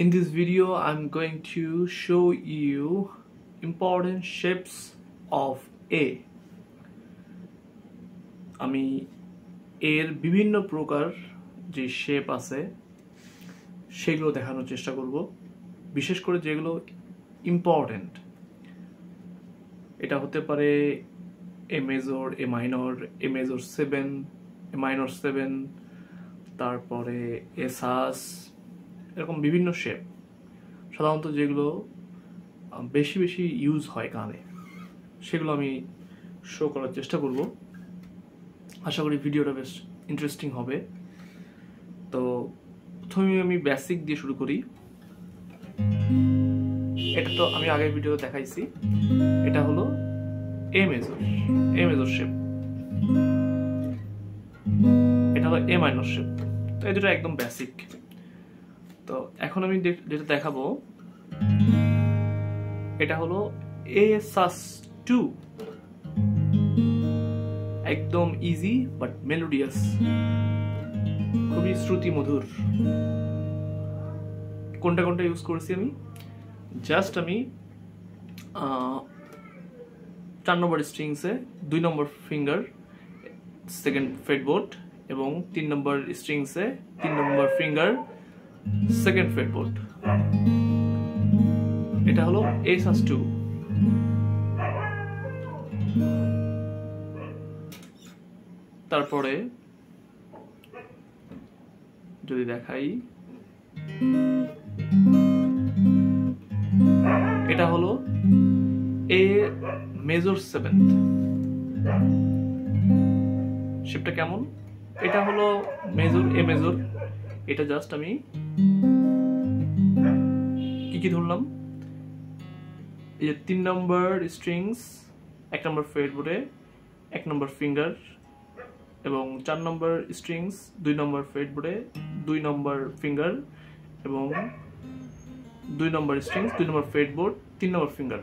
In this video, I'm going to show you important shapes of A. আমি এর বিভিন্ন প্রকার যে শেপ আছে সেগুলো দেখানোর চেষ্টা করব, বিশেষ করে যেগুলো ইম্পর্টেন্ট। এটা হতে পারে a major, A minor, a major 7, A minor 7, তারপরে এ সাস, এরকম বিভিন্ন শেপ সাধারণত যেগুলো বেশি বেশি ইউজ হয় গানে, সেগুলো আমি শো করার চেষ্টা করব। আশা করি ভিডিওটা বেশ ইন্টারেস্টিং হবে। তো প্রথমে আমি বেসিক দিয়ে শুরু করি। এটা তো আমি আগের ভিডিওতে দেখাইছি। এটা হলো এ মেজর শেপ। এটা হলো এ মাইনর শেপ। তো এই দুটো একদম বেসিক। তো এখন আমি যেটা দেখাবো এটা হলো এ সাস 2, একদম ইজি বাট মেলোডিয়াস, খুবই শ্রুতি মধুর। কোনটা কোনটা ইউজ করেছি আমি জাস্ট আমি 4 নম্বর স্ট্রিংসে 2 নম্বর ফিঙ্গার সেকেন্ড ফ্রেটবোর্ড এবং 3 নম্বর স্ট্রিংসে 3 নম্বর ফিঙ্গার সেকেন্ড ফ্রেটবোর্ড। এটা হলো এ সাস 2। তারপরে যদি দেখাই এটা হলো এ মেজর 7। শেপটা কেমন? এটা হলো মেজর, এ মেজর। এটা জাস্ট আমি কি ধরলাম, এই যে 3 নম্বর স্ট্রিংস 1 নম্বর ফ্রেটবোর্ডে 1 নম্বর ফিঙ্গার এবং 4 নম্বর স্ট্রিংস 2 নম্বর ফ্রেটবোর্ডে 2 নম্বর ফিঙ্গার এবং 2 নম্বর স্ট্রিংস 2 নম্বর ফ্রেটবোর্ড 3 নম্বর ফিঙ্গার।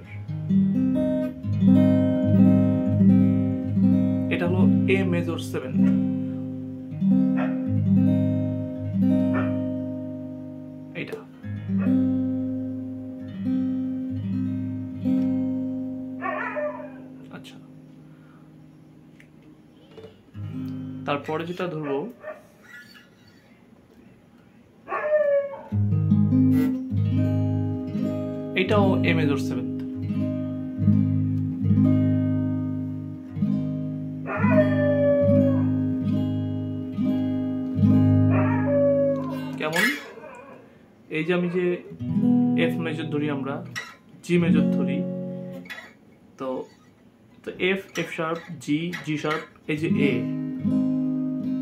এটা হলো এ মেজর 7। এইটা আচ্ছা, তারপরে যেটা ধরবো এটাও এ মেজর 7। কেমন? এই যে আমি যে এফ মেজর ধরি, আমরা জি মেজর ধরি, তো এফ শার্প, জি শার্প, এই যে এ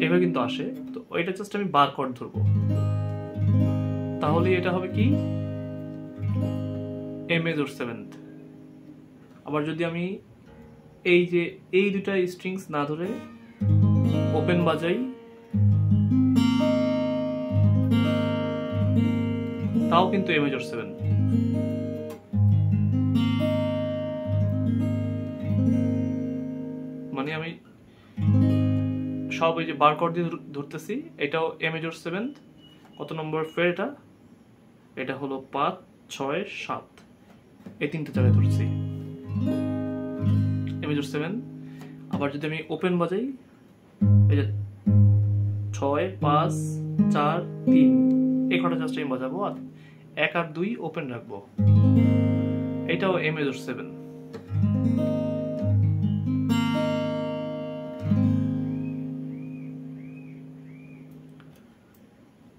এভাবে কিন্তু আসে। তো এটা জাস্ট আমি বার কর্ড ধরবো, তাহলে এটা হবে কি এ মেজর 7। আবার যদি আমি এই যে এই দুটা স্ট্রিংস না ধরে ওপেন বাজাই, তাও কিন্তু এ মেজর 7। মানে আমি সব এই যে বার কর্ড দিয়ে ধরতেছি। এটাও এ মেজর 7। কত নম্বর ফ্রেট? এটা হলো 5, 6, 7, এই তিনটা জায়গায় ধরছি এ মেজর 7। আবার যদি আমি ওপেন বাজাই, এই যে 6, 5, 4, 3, এই কটা জাস্ট আমি বাজাবো, আর 1 আর 2 ওপেন রাখবো। এটাও এ মেজর 7।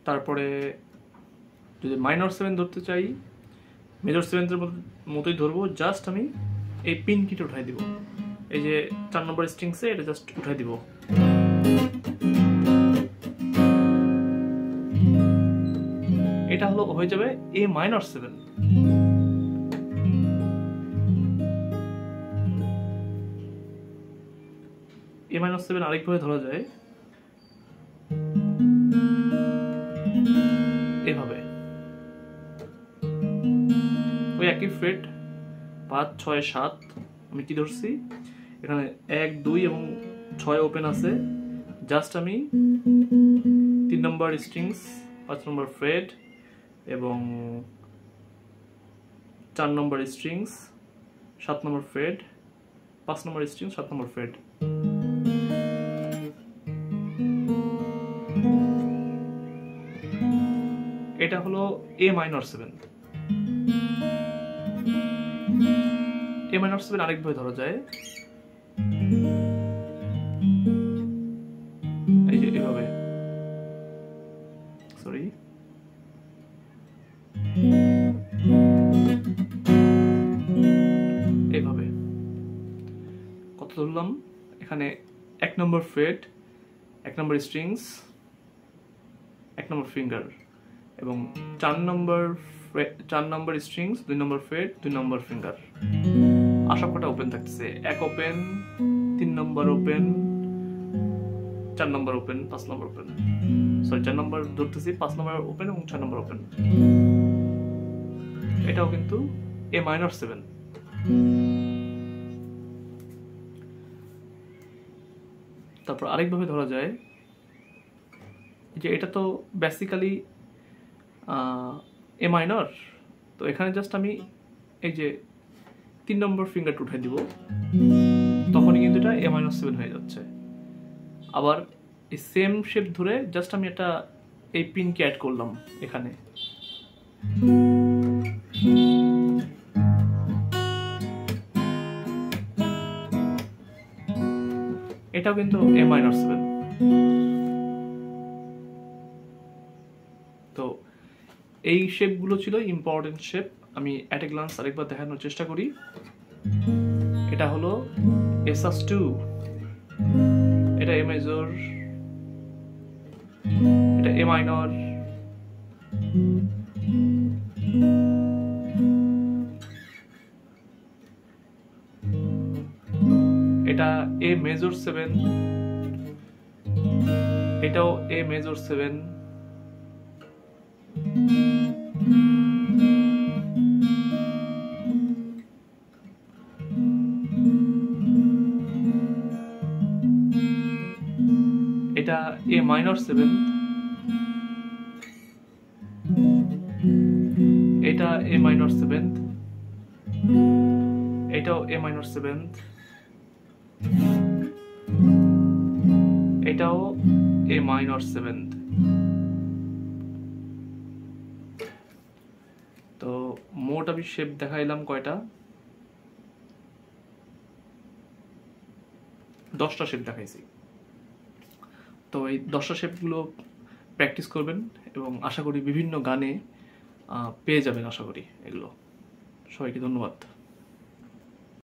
তারপরে যদি মাইনর 7 ধরতে চাই, মেজর 7 এর মতোই ধরবো। জাস্ট আমি এই পিন কিটা উঠাই দিব, এই যে 4 নম্বর স্ট্রিংসে এটা জাস্ট উঠাই দিব। এটা হলো হয়ে যাবে এ মাইনর 7। এ মাইনর 7 আরেকভাবে ধরা যায় এভাবে, ওই একই ফ্রেট 5, 6, 7। আমি কি ধরছি, এখানে 1, 2 এবং 6 ওপেন আছে। জাস্ট আমি 3 নম্বর স্ট্রিংস 5 নম্বর ফ্রেট এবং 4 নম্বর স্ট্রিংস 7 নম্বর ফ্রেড, 5 নম্বর স্ট্রিং 7 নম্বর ফ্রেড। এটা হলো A মাইনর 7। A মাইনর 7 আরেকভাবে ধরা যায়, এই যে এভাবে, সরি, এভাবে। কত ধরলাম এখানে? 1 নম্বর ফ্রেড, 1 নম্বর স্ট্রিংস, 1 নম্বর ফিঙ্গার, এবং 4 নম্বর স্ট্রিংস, 2 নম্বর ফ্রেড, 2 নম্বর ফিঙ্গার। আর সবকটা ওপেন থাকতেছে, 1 ওপেন, 3 নম্বর ওপেন, 4 নম্বর ওপেন, 5 নম্বর ওপেন, সরি 4 নম্বর ধরতেছি, 5 নম্বর ওপেন এবং 6 নম্বর ওপেন। এটাও কিন্তু A মাইনর 7। তারপর আরেকভাবে ধরা যায় যে এটা তো বেসিক্যালি A মাইনর, তো এখানে জাস্ট আমি এই যে 3 নম্বর ফিঙ্গারটা উঠাই দিব, তখনই কিন্তু এটা A মাইনর 7 হয়ে যাচ্ছে। আবার এই সেম শেপ ধরে জাস্ট আমি এটা এই পিনকে অ্যাড করলাম এখানে, এটাও কিন্তু A মাইনর 7। তো এই শেপগুলো ছিল ইম্পর্টেন্ট শেপ। আমি অ্যাট এ গ্লান্স আরেকবার দেখানোর চেষ্টা করি। এটা হলো এসাস2, এটা A মেজর, এটা A মাইনর, এটা A মেজর 7, এটাও A মেজর 7, এটা A মাইনর 7, এটা A মাইনর 7, এটাও A মাইনর 7, এটাও A মাইনর 7। তো মোট আমি শেপ দেখাইলাম কয়টা? 10টা শেপ দেখাইছি। তো এই 10টা শেপগুলো প্র্যাকটিস করবেন এবং আশা করি বিভিন্ন গানে পেয়ে যাবেন, আশা করি এগুলো। সবাইকে ধন্যবাদ।